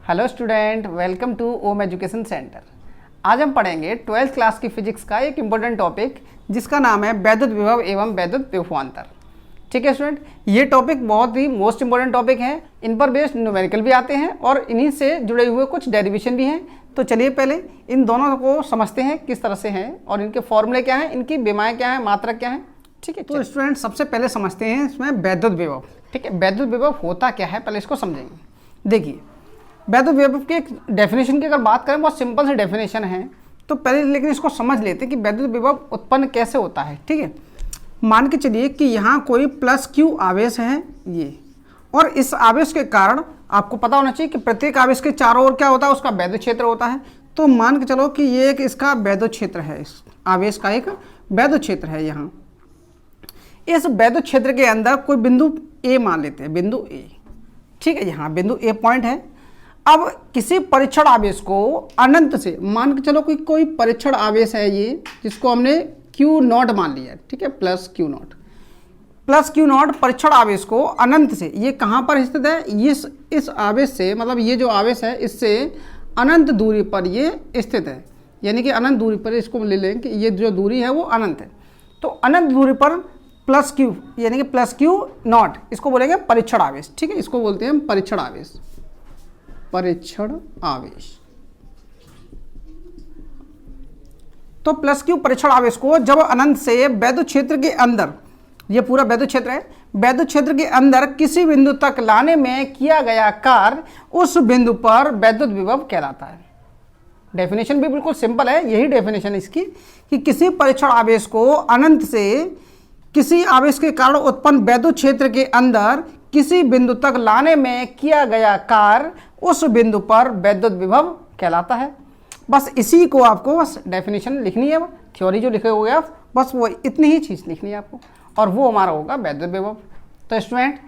Hello student, welcome to Om education centre. आज हम पढ़ेंगे 12th क्लास की फिजिक्स का एक इम्पोर्टेंट टॉपिक जिसका नाम है वैद्युत विभव एवं वैद्युत विभवांतर। ठीक है स्टूडेंट, ये टॉपिक बहुत ही मोस्ट इंपॉर्टेंट टॉपिक है। इन पर बेस्ड न्यूमेरिकल भी आते हैं और इन्हीं से जुड़े हुए कुछ डेरिवेशन भी हैं। तो चलिए पहले इन दोनों को समझते हैं किस तरह से हैं और इनके फॉर्मूले क्या हैं, इनकी विमाएँ क्या हैं, मात्रक क्या हैं। ठीक है, तो स्टूडेंट सबसे पहले समझते हैं इसमें वैद्युत विभव। ठीक है, वैद्युत विभव होता क्या है पहले इसको समझेंगे। देखिए, वैद्युत विभव की एक डेफिनेशन की अगर बात करें, बहुत सिंपल सी डेफिनेशन है। तो पहले लेकिन इसको समझ लेते हैं कि वैद्युत विभव उत्पन्न कैसे होता है। ठीक है, मान के चलिए कि यहाँ कोई प्लस क्यू आवेश है ये, और इस आवेश के कारण आपको पता होना चाहिए कि प्रत्येक आवेश के चारों ओर क्या होता है, उसका वैद्युत क्षेत्र होता है। तो मान के चलो कि ये एक इसका वैद्युत क्षेत्र है, इस आवेश का एक वैद्युत क्षेत्र है। यहाँ इस वैद्युत क्षेत्र के अंदर कोई बिंदु ए मान लेते हैं, बिंदु ए। ठीक है, यहाँ बिंदु ए पॉइंट है। अब किसी परीक्षण आवेश को अनंत से मान के चलो कि कोई परीक्षण आवेश है ये, जिसको हमने क्यू नॉट मान लिया। ठीक है, प्लस क्यू नॉट परीक्षण आवेश को अनंत से, ये कहाँ पर स्थित है, इस आवेश से, मतलब ये जो आवेश है इससे अनंत दूरी पर ये स्थित है। यानी कि अनंत दूरी पर इसको ले लें कि ये जो दूरी है वो अनंत है। तो अनंत दूरी पर प्लस क्यू, यानी कि प्लस क्यू नॉट, इसको बोलेंगे परीक्षण आवेश। ठीक है, इसको बोलते हैं हम परीक्षण आवेश। तो प्लस क्यू परीक्षण आवेश को जब अनंत से वैद्युत क्षेत्र के अंदर, ये पूरा वैद्युत क्षेत्र है, वैद्युत क्षेत्र के अंदर किसी बिंदु तक लाने में किया गया कार्य उस बिंदु पर वैद्युत विभव कहलाता है। डेफिनेशन भी बिल्कुल सिंपल है, यही डेफिनेशन इसकी कि किसी परीक्षण आवेश को अनंत से किसी आवेश के कारण उत्पन्न वैद्युत क्षेत्र के अंदर किसी बिंदु तक लाने में किया गया कार्य उस बिंदु पर वैद्युत विभव कहलाता है। बस इसी को आपको बस डेफिनेशन लिखनी है, थ्योरी जो लिखे हुए आप बस वो इतनी ही चीज़ लिखनी है आपको, और वो हमारा होगा वैद्युत विभव। तो स्टूडेंट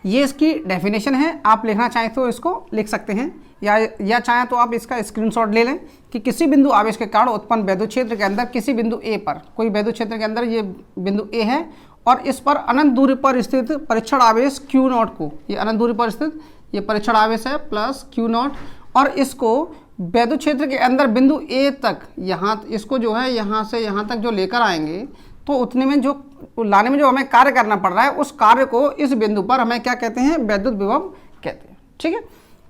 ये इसकी डेफिनेशन है, आप लिखना चाहें तो इसको लिख सकते हैं, या चाहें तो आप इसका स्क्रीनशॉट ले लें कि किसी बिंदु आवेश के कारण उत्पन्न वैद्युत क्षेत्र के अंदर किसी बिंदु ए पर, कोई वैद्युत क्षेत्र के अंदर ये बिंदु ए है और इस पर अनंत दूरी पर स्थित परीक्षण आवेश क्यू नॉट को, ये अनंत दूरी पर स्थित ये परीक्षण आवेश है प्लस क्यू नॉट, और इसको वैद्युत क्षेत्र के अंदर बिंदु ए तक, यहाँ इसको जो है यहाँ से यहाँ तक जो लेकर आएंगे, तो उतने में जो लाने में जो हमें कार्य करना पड़ रहा है, उस कार्य को इस बिंदु पर हमें क्या कहते हैं, वैद्युत विभव कहते हैं। ठीक है,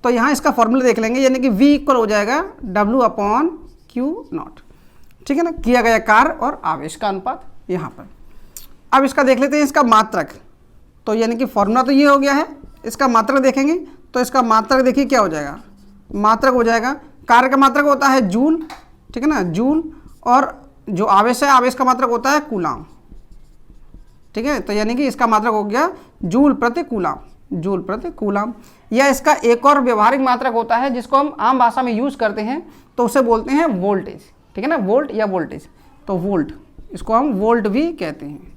तो यहाँ इसका फॉर्मूला देख लेंगे, यानी कि V इक्वल हो जाएगा W/Q0। ठीक है ना, किया गया कार्य और आवेश का अनुपात यहाँ पर। अब इसका देख लेते हैं इसका मात्रक। तो यानी कि फॉर्मूला तो ये हो गया है, इसका मात्रक देखेंगे तो इसका मात्रक देखिए क्या हो जाएगा, मात्रक हो जाएगा, कार्य का मात्रक होता है जूल। ठीक है ना, जूल, और जो आवेश है आवेश का मात्रक होता है कूलाम। ठीक है, तो यानी कि इसका मात्रक हो गया जूल प्रति कूलाम। या इसका एक और व्यवहारिक मात्रक होता है जिसको हम आम भाषा में यूज करते हैं, तो उसे बोलते हैं वोल्टेज। ठीक है ना, वोल्ट या वोल्टेज, तो वोल्ट, इसको हम वोल्ट भी कहते हैं।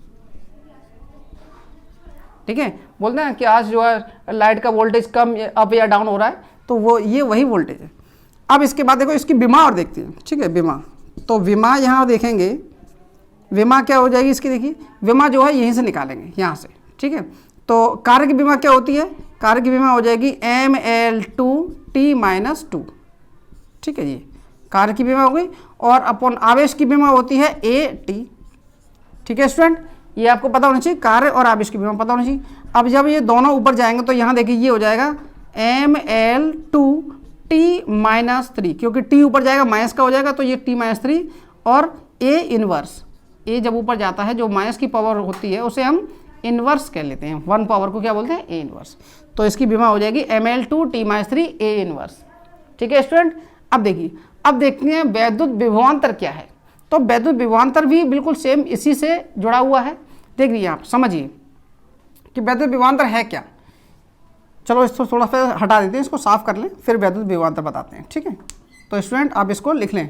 ठीक है, बोलते हैं कि आज जो है लाइट का वोल्टेज कम अप या डाउन हो रहा है, तो वो ये वही वोल्टेज है। अब इसके बाद देखो इसकी विमा और देखते हैं। ठीक है, विमा, तो विमा यहाँ देखेंगे, विमा क्या हो जाएगी इसकी, देखिए विमा जो है यहीं से निकालेंगे, यहाँ से। ठीक है, तो कार्य की विमा क्या होती है, कार्य की विमा हो जाएगी mL2T-2। ठीक है, ये कार्य की विमा हो गई, और अपन आवेश की विमा होती है AT। ठीक है स्टूडेंट, ये आपको पता होना चाहिए, कार्य और आवेश की विमा पता होना चाहिए। अब जब ये दोनों ऊपर जाएंगे तो यहाँ देखिए ये हो जाएगा mL2T-3, क्योंकि T ऊपर जाएगा माइनस का हो जाएगा, तो ये T-3, और A इनवर्स, A जब ऊपर जाता है जो माइनस की पावर होती है उसे हम इनवर्स कह लेते हैं, 1 पावर को क्या बोलते हैं, A इनवर्स। तो इसकी विमा हो जाएगी mL2T-3 A इनवर्स। ठीक है स्टूडेंट, अब देखिए, अब देखते हैं वैद्युत विभवांतर क्या है। तो वैद्युत विभवांतर भी बिल्कुल सेम इसी से जुड़ा हुआ है। देख लीजिए आप, समझिए कि वैद्युत विभवांतर है क्या। चलो इसको थोड़ा सा हटा देते हैं, इसको साफ कर लें, फिर वैद्युत विभवांतर बताते हैं। ठीक है, तो स्टूडेंट आप इसको लिख लें।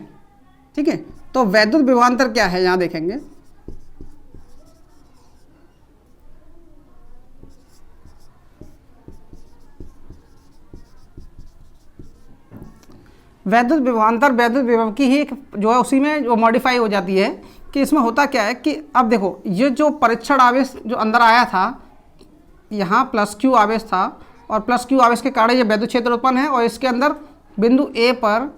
ठीक है, तो वैद्युत विभवांतर क्या है, यहाँ देखेंगे, वैद्युत विभवांतर वैद्युत विभव की ही एक जो है उसी में जो मॉडिफाई हो जाती है कि इसमें होता क्या है कि अब देखो ये जो परीक्षण आवेश जो अंदर आया था, यहाँ प्लस क्यू आवेश था और प्लस क्यू आवेश के कारण ये वैद्युत क्षेत्र उत्पन्न है। और इसके अंदर बिंदु ए पर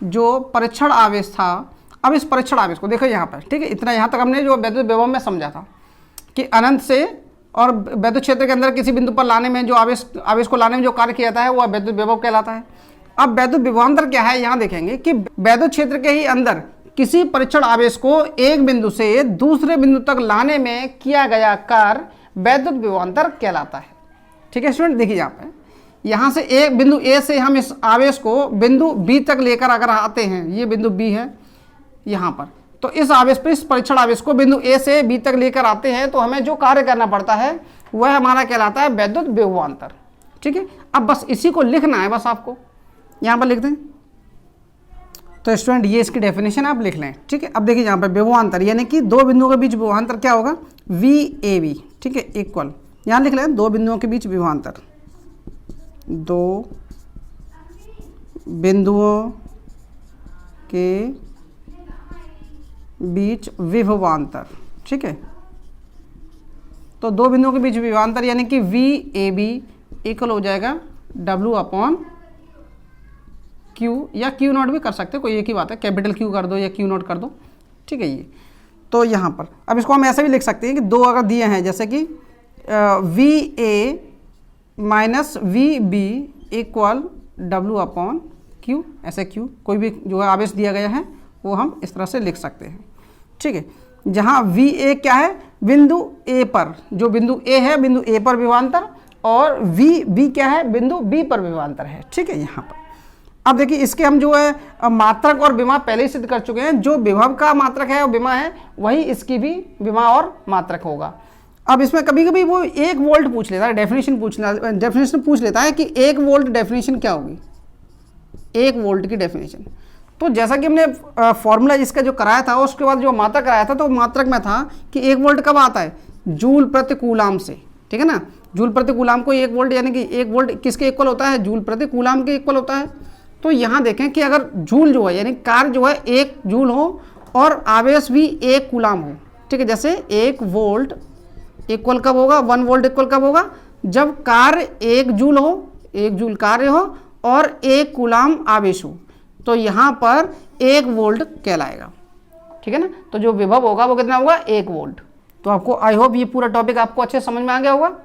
जो परीक्षण आवेश था, अब इस परीक्षण आवेश को देखो यहाँ पर, ठीक है, इतना यहाँ तक हमने जो वैद्युत विभव में समझा था कि अनंत से और वैद्युत क्षेत्र के अंदर किसी बिंदु पर लाने में जो आवेश को लाने में जो कार्य किया जाता है वह वैद्युत विभव कहलाता है। अब वैद्युत विभवांतर क्या है, यहाँ देखेंगे कि वैद्युत क्षेत्र के ही अंदर किसी परीक्षण आवेश को एक बिंदु से दूसरे बिंदु तक लाने में किया गया कार्य वैद्युत विभवांतर कहलाता है। ठीक है स्टूडेंट, देखिए यहाँ पे, यहाँ से एक बिंदु ए से हम इस आवेश को बिंदु बी तक लेकर अगर आते हैं, ये बिंदु बी है यहाँ पर, तो इस आवेश पर, इस परीक्षण आवेश को बिंदु ए से बी तक लेकर आते हैं तो हमें जो कार्य करना पड़ता है वह हमारा कहलाता है वैद्युत विभवांतर। ठीक है, अब बस इसी को लिखना है, बस आपको यहाँ पर लिख दें। तो स्टूडेंट ये इसकी डेफिनेशन आप लिख लें। ठीक है, अब देखिए यहाँ पर विभवांतर यानी कि दो बिंदुओं के बीच विभवांतर क्या होगा, वी ए बी। ठीक है, इक्वल, यहाँ लिख लें दो बिंदुओं के बीच विभवांतर, दो बिंदुओं के बीच विभवांतर। ठीक है, तो दो बिंदुओं के बीच विभवांतर यानी कि वी ए बी इक्वल हो जाएगा डब्ल्यू अपॉन क्यू, या क्यू नॉट भी कर सकते हो, कोई एक ही बात है, कैपिटल क्यू कर दो या क्यू नॉट कर दो। ठीक है, ये तो यहाँ पर अब इसको हम ऐसे भी लिख सकते हैं कि दो अगर दिए हैं जैसे कि V A minus V B equal W upon Q, ऐसे क्यू कोई भी जो है आवेश दिया गया है वो हम इस तरह से लिख सकते हैं। ठीक है, जहाँ वी ए क्या है, बिंदु ए पर, जो बिंदु ए है बिंदु ए पर विभवांतर, और वी बी क्या है, बिंदु बी पर विभवांतर है। ठीक है, यहाँ पर अब देखिए इसके हम जो है मात्रक और विमा पहले ही सिद्ध कर चुके हैं, जो विभव का मात्रक है और विमा है वही इसकी भी विमा और मात्रक होगा। अब इसमें कभी कभी वो 1 वोल्ट पूछ लेता है, डेफिनेशन पूछ लेता है कि 1 वोल्ट डेफिनेशन क्या होगी, 1 वोल्ट की डेफिनेशन। तो जैसा कि हमने फॉर्मूला इसका जो कराया था उसके बाद जो मात्रक कराया था, तो मात्रक में था कि 1 वोल्ट कब आता है, जूल प्रति कूलाम से। ठीक है ना, जूल प्रति कूलाम को 1 वोल्ट यानी कि 1 वोल्ट किसके इक्वल होता है, जूल प्रति कूलाम के इक्वल होता है। तो यहाँ देखें कि अगर जूल जो है यानी कार्य जो है 1 जूल हो और आवेश भी 1 कूलाम हो। ठीक है, जैसे 1 वोल्ट इक्वल कब होगा, 1 वोल्ट इक्वल कब होगा, जब कार्य 1 जूल हो, 1 जूल कार्य हो और 1 कूलाम आवेश हो, तो यहाँ पर 1 वोल्ट कहलाएगा। ठीक है ना, तो जो विभव होगा वो कितना होगा, 1 वोल्ट। तो आपको आई होप ये पूरा टॉपिक आपको अच्छे समझ में आ गया होगा।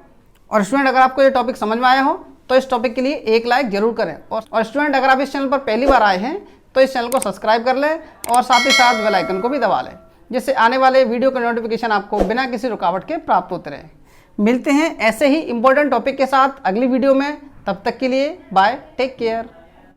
और स्टूडेंट अगर आपको ये टॉपिक समझ में आया हो तो इस टॉपिक के लिए 1 लाइक जरूर करें। और स्टूडेंट अगर आप इस चैनल पर पहली बार आए हैं तो इस चैनल को सब्सक्राइब कर लें और साथ ही साथ बेल आइकन को भी दबा लें, जिससे आने वाले वीडियो का नोटिफिकेशन आपको बिना किसी रुकावट के प्राप्त होते रहे। मिलते हैं ऐसे ही इंपॉर्टेंट टॉपिक के साथ अगली वीडियो में, तब तक के लिए बाय, टेक केयर।